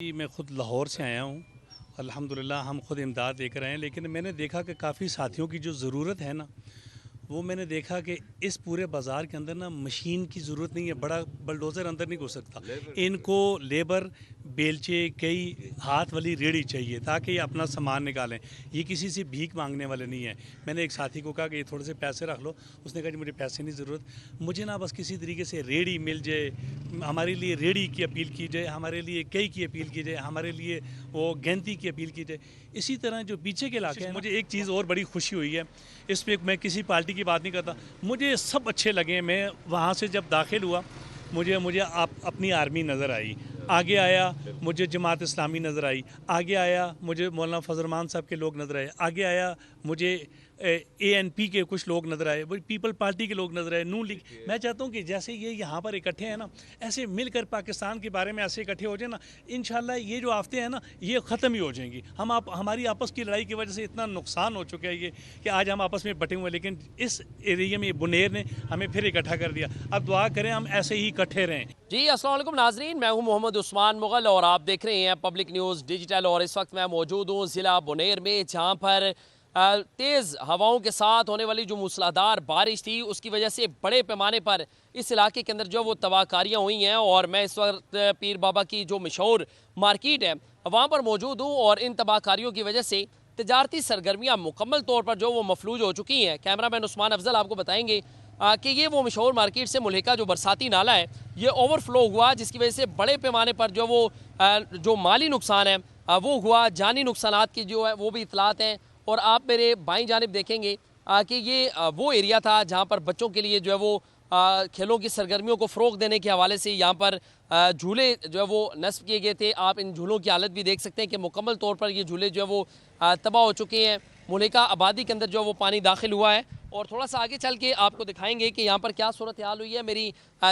میں خود لاہور سے آیا ہوں. الحمدللہ ہم خود امداد دے کر آئے ہیں، لیکن میں نے دیکھا کہ کافی ساتھیوں کی جو ضرورت ہے نا، وہ میں نے دیکھا کہ اس پورے بازار کے اندر نا مشین کی ضرورت نہیں ہے. بڑا بلڈوزر اندر نہیں گھس سکتا. ان کو لیبر، بیلچے، کئی ہاتھ والی ریڑھی چاہیے تاکہ یہ اپنا سامان نکالیں. یہ کسی سے بھیک مانگنے والے نہیں ہیں. میں نے ایک ساتھی کو کہا کہ یہ تھوڑے سے پیسے رکھ لو. اس نے کہا جی مجھے پیسے نہیں ضرورت، مجھے نا بس کسی طریقے سے ریڑھی مل جائے. ہمارے لیے ریڑھی کی اپیل کی جائے، ہمارے لیے کئی کی اپیل کی جائے، ہمارے لیے وہ گینتی کی اپیل کی جائے. اسی طرح جو پیچھے کے علاقے ہیں، مجھے ایک چیز اور بڑی خوشی ہوئی ہے. اس پہ میں کسی پارٹی کی بات نہیں کرتا، مجھے سب اچھے لگے. میں وہاں سے جب داخل ہوا مجھے اپنی آرمی نظر آئی. آگے آیا مجھے جماعت اسلامی نظر آئی. آگے آیا مجھے مولانا فضل الرحمان صاحب کے لوگ نظر آئے. آگے آیا مجھے ANP کے کچھ لوگ نظر آئے، پیپل پارٹی کے لوگ نظر آئے، نون لیگ. میں چاہتا ہوں کہ جیسے یہ یہاں پر اکٹھے ہیں نا، ایسے مل کر پاکستان کے بارے میں ایسے اکٹھے ہو جائیں نا، انشاءاللہ یہ جو آفتیں ہیں نا یہ ختم ہی ہو جائیں گی. ہماری آپس کی لڑائی کی وجہ سے اتنا نقصان ہو چکا ہے یہ کہ آج ہم آپس میں بٹے ہوئے، لیکن اس ایریا میں بنیر نے ہمیں پھر اکٹھا کر دیا. اب دعا کریں ہم ایسے ہی اکٹھے رہیں. جی السلام علیکم ناظرین، میں ہوں محمد عثمان مغل اور آپ دیکھ رہے ہیں پبلک نیوز ڈیجیٹل. اور اس وقت میں موجود ہوں ضلع بنیر میں، جہاں پر تیز ہواؤں کے ساتھ ہونے والی جو موسلادھار بارش تھی اس کی وجہ سے بڑے پیمانے پر اس علاقے کے اندر جو وہ تباہ کاریاں ہوئی ہیں. اور میں اس وقت پیر بابا کی جو مشہور مارکیٹ ہے وہاں پر موجود ہوں، اور ان تباہ کاریوں کی وجہ سے تجارتی سرگرمیاں مکمل طور پر جو وہ مفلوج ہو چکی ہیں. کیمرہ مین عثمان افضل آپ کو بتائیں گے کہ یہ وہ مشہور مارکیٹ سے ملحقہ جو برساتی نالہ ہے یہ اوور فلو ہوا، جس کی وجہ سے بڑے پیمانے پر جو مالی نقصان ہے وہ ہوا. جانی نقصانات کی جو ہے وہ بھی اطلاعات ہیں. اور آپ میرے بائیں جانب دیکھیں گے کہ یہ وہ ایریا تھا جہاں پر بچوں کے لیے جو ہے وہ کھیلوں کی سرگرمیوں کو فروغ دینے کے حوالے سے یہاں پر جھولے جو ہے وہ نصب کیے گئے تھے. آپ ان جھولوں کی حالت بھی دیکھ سکتے ہیں کہ مکمل طور پر یہ جھولے جو ہے وہ تباہ ہو چکے ہیں. ملحقہ آبادی کے اندر جو وہ پانی داخل ہوا ہے. اور تھوڑا سا آگے چل کے آپ کو دکھائیں گے کہ یہاں پر کیا صورتحال ہوئی ہے. میری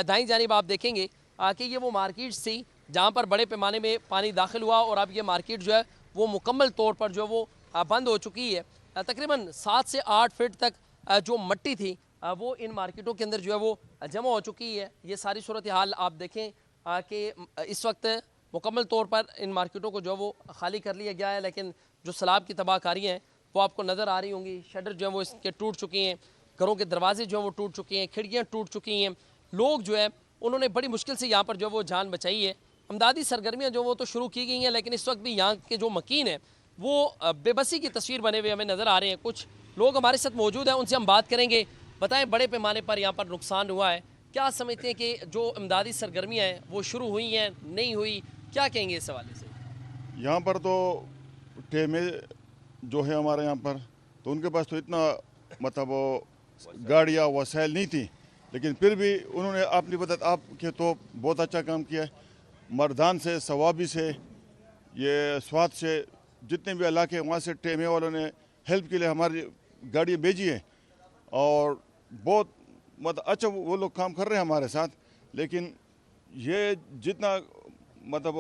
دائیں جانب آپ دیکھیں گے کہ یہ وہ مارکیٹ تھی جہاں پر بڑے پیمانے میں پانی داخل ہوا، اور اب یہ مارکیٹ جو ہے وہ مکمل طور پر جو وہ بند ہو چکی ہے. تقریباً 7 سے 8 فٹ تک جو مٹی تھی وہ ان مارکیٹوں کے اندر جو ہے وہ جمع ہو چکی ہے. یہ ساری صورتحال آپ دیکھیں کہ اس وقت مکمل طور پر ان مارکیٹوں کو جو ہے وہ خالی کر لیا گیا ہے، لیکن جو سیلاب کی تباہ کاری ہیں وہ آپ کو نظر آ رہی ہوں گی. شٹر جو ہے وہ اس کے ٹوٹ چکی ہیں، گھروں کے دروازے جو ہیں وہ ٹوٹ چکے ہیں، کھڑکیاں ٹوٹ چکی ہیں. لوگ جو ہے انہوں نے بڑی مشکل سے یہاں پر جو وہ جان بچائی ہے. امدادی سرگرمیاں جو وہ تو شروع کی گئی ہیں، لیکن اس وقت بھی یہاں کے جو مکین ہیں وہ بے بسی کی تصویر بنے ہوئے ہمیں نظر آ رہے ہیں. کچھ لوگ ہمارے ساتھ موجود ہیں، ان سے ہم بات کریں گے. بتائیں بڑے پیمانے پر یہاں پر نقصان ہوا ہے، کیا سمجھتے ہیں کہ جو امدادی سرگرمیاں ہیں وہ شروع ہوئی ہیں نہیں ہوئی، کیا کہیں گے اس حوالے سے؟ یہاں پر تو ٹیمیں جو ہے ہمارے یہاں پر تو ان کے پاس تو اتنا مطلب گاڑیاں وسائل نہیں تھی، لیکن پھر بھی انہوں نے اپنی مدد آپ کے تو بہت اچھا کام کیا ہے. مردان سے، ثوابی سے، یہ سوات سے، جتنے بھی علاقے وہاں سے ٹیمیں والوں نے ہیلپ کے لیے ہماری گاڑیاں بھیجی ہیں، اور بہت مطلب اچھا وہ لوگ کام کر رہے ہیں ہمارے ساتھ. لیکن یہ جتنا مطلب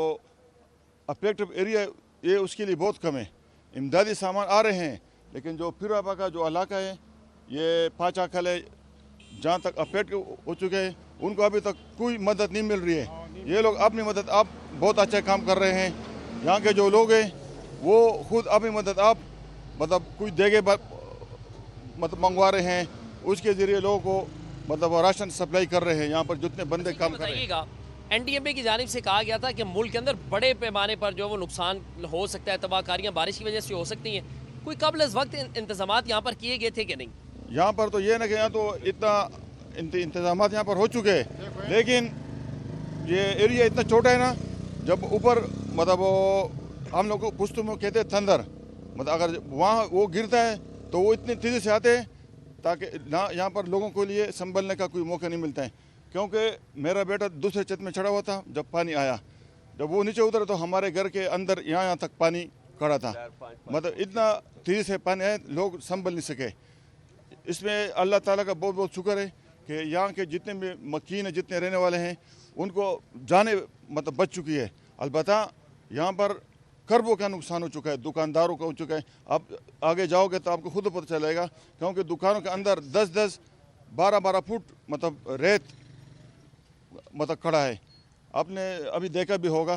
افیکٹو ایریا یہ اس کے لیے بہت کم ہے. امدادی سامان آ رہے ہیں، لیکن جو پھر آبا کا جو علاقہ ہے یہ پاچا کھل ہے جہاں تک افیکٹ ہو چکے ہیں ان کو ابھی تک کوئی مدد نہیں مل رہی ہے. یہ لوگ اپنی مدد آپ بہت اچھا کام کر رہے ہیں. یہاں کے جو لوگ ہیں وہ خود اپنی مدد آپ مطلب کچھ دیگے مطلب منگوا رہے ہیں، اس کے ذریعے لوگوں کو مطلب راشن سپلائی کر رہے ہیں. یہاں پر جتنے بندے کام کر رہے ہیں، NDMA کی جانب سے کہا گیا تھا کہ ملک کے اندر بڑے پیمانے پر جو وہ نقصان ہو سکتا ہے، تباہ کاریاں بارش کی وجہ سے ہو سکتی ہیں. کوئی قبل از وقت انتظامات یہاں پر کیے گئے تھے کہ نہیں؟ یہاں پر تو یہ نہ کہ یہاں تو اتنا انتظامات یہاں پر ہو چکے ہیں، لیکن یہ ایریا اتنا چھوٹا ہے نا، جب اوپر مطلب ہم لوگ کو پشتو میں کہتے ہیں تھندر، مطلب اگر وہاں وہ گرتا ہے تو وہ اتنی تیزی سے آتے ہیں تاکہ یہاں پر لوگوں کے لیے سنبھلنے کا کوئی موقع نہیں ملتا ہے. کیونکہ میرا بیٹا دوسرے چھت میں چڑھا ہوا تھا جب پانی آیا، جب وہ نیچے اترا تو ہمارے گھر کے اندر یہاں تک پانی کھڑا تھا. مطلب اتنا تیزی سے پانی آیا لوگ سنبھل نہیں سکے. اس میں اللہ تعالیٰ کا بہت بہت شکر ہے کہ یہاں کے جتنے بھی مکین ہیں، جتنے رہنے والے ہیں، ان کو جانیں مطلب بچ چکی ہے. البتہ یہاں پر کربوں کا نقصان ہو چکا ہے، دکانداروں کا ہو چکا ہے. آپ آگے جاؤ گے تو آپ کو خود پتہ چلے گا، کیونکہ دکانوں کے اندر 10-10 12-12 فٹ مطلب ریت مطلب کھڑا ہے. آپ نے ابھی دیکھا بھی ہوگا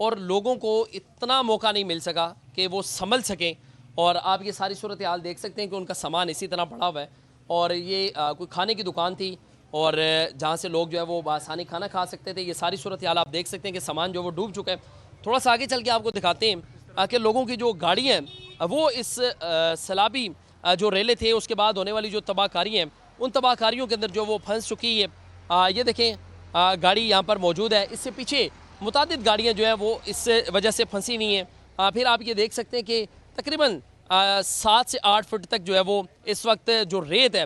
اور لوگوں کو اتنا موقع نہیں مل سکا کہ وہ سنبھل سکیں. اور آپ یہ ساری صورتحال دیکھ سکتے ہیں کہ ان کا سامان اسی طرح پڑا ہوا ہے, اور یہ کوئی کھانے کی دکان تھی اور جہاں سے لوگ جو ہے وہ بآسانی کھانا کھا سکتے تھے. یہ ساری صورتحال آپ دیکھ سکتے ہیں کہ سامان جو وہ ڈوب چکا ہے. تھوڑا سا آگے چل کے آپ کو دکھاتے ہیں کہ لوگوں کی جو گاڑیاں ہیں وہ اس سیلابی جو ریلے تھے اس کے بعد ہونے والی جو تباہ کاری ہیں ان تباہ کاریوں کے اندر جو وہ پھنس چکی ہے. یہ دیکھیں گاڑی یہاں پر موجود ہے, اس سے پیچھے متعدد گاڑیاں جو ہیں وہ اس وجہ سے پھنسی ہوئی ہیں. پھر آپ یہ دیکھ سکتے ہیں کہ تقریباً 7 سے 8 فٹ تک جو ہے وہ اس وقت جو ریت ہے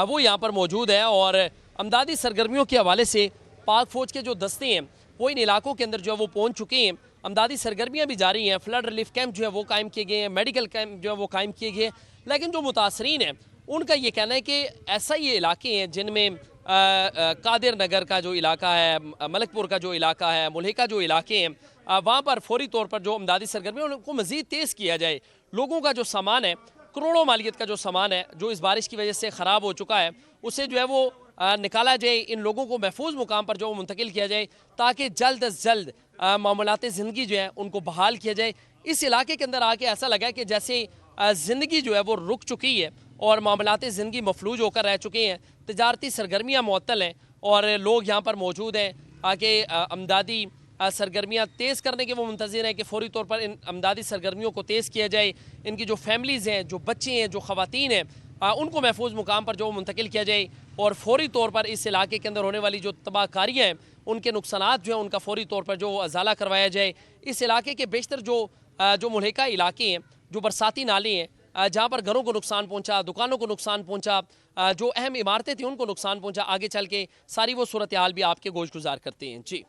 وہ یہاں پر موجود ہے. اور امدادی سرگرمیوں کے حوالے سے پاک فوج کے جو دستے ہیں وہ ان علاقوں کے اندر جو ہے وہ پہنچ چکے ہیں. امدادی سرگرمیاں بھی جاری ہیں, فلڈ ریلیف کیمپ جو ہے وہ قائم کیے گئے ہیں, میڈیکل کیمپ جو ہے وہ قائم کیے گئے ہیں. لیکن جو متاثرین ہیں ان کا یہ کہنا ہے کہ ایسا یہ علاقے ہیں جن میں قادر نگر کا جو علاقہ ہے, ملک پور کا جو علاقہ ہے, ملحقہ جو علاقے ہیں, وہاں پر فوری طور پر جو امدادی سرگرمیاں ان کو مزید تیز کیا جائے. لوگوں کا جو سامان ہے, کروڑوں مالیت کا جو سامان ہے جو اس بارش کی وجہ سے خراب ہو چکا ہے, اسے جو ہے وہ نکالا جائے, ان لوگوں کو محفوظ مقام پر جو وہ منتقل کیا جائے تاکہ جلد از جلد معاملات زندگی جو ہے ان کو بحال کیا جائے. اس علاقے کے اندر آ کے ایسا لگا کہ جیسے زندگی جو ہے وہ رک چکی ہے اور معاملات زندگی مفلوج ہو کر رہ چکے ہیں. تجارتی سرگرمیاں معطل ہیں اور لوگ یہاں پر موجود ہیں کہ امدادی سرگرمیاں تیز کرنے کے وہ منتظر ہیں کہ فوری طور پر ان امدادی سرگرمیوں کو تیز کیا جائے. ان کی جو فیملیز ہیں, جو بچے ہیں, جو خواتین ہیں, ان کو محفوظ مقام پر جو منتقل کیا جائے اور فوری طور پر اس علاقے کے اندر ہونے والی جو تباہ کاریاں ہیں ان کے نقصانات جو ہیں ان کا فوری طور پر جو ازالہ کروایا جائے. اس علاقے کے بیشتر جو ملحقہ علاقے ہیں, جو برساتی نالے ہیں, جہاں پر گھروں کو نقصان پہنچا, دکانوں کو نقصان پہنچا, جو اہم عمارتیں تھیں ان کو نقصان پہنچا, آگے چل کے ساری وہ صورتحال بھی آپ کے گوش گزار کرتے ہیں. جی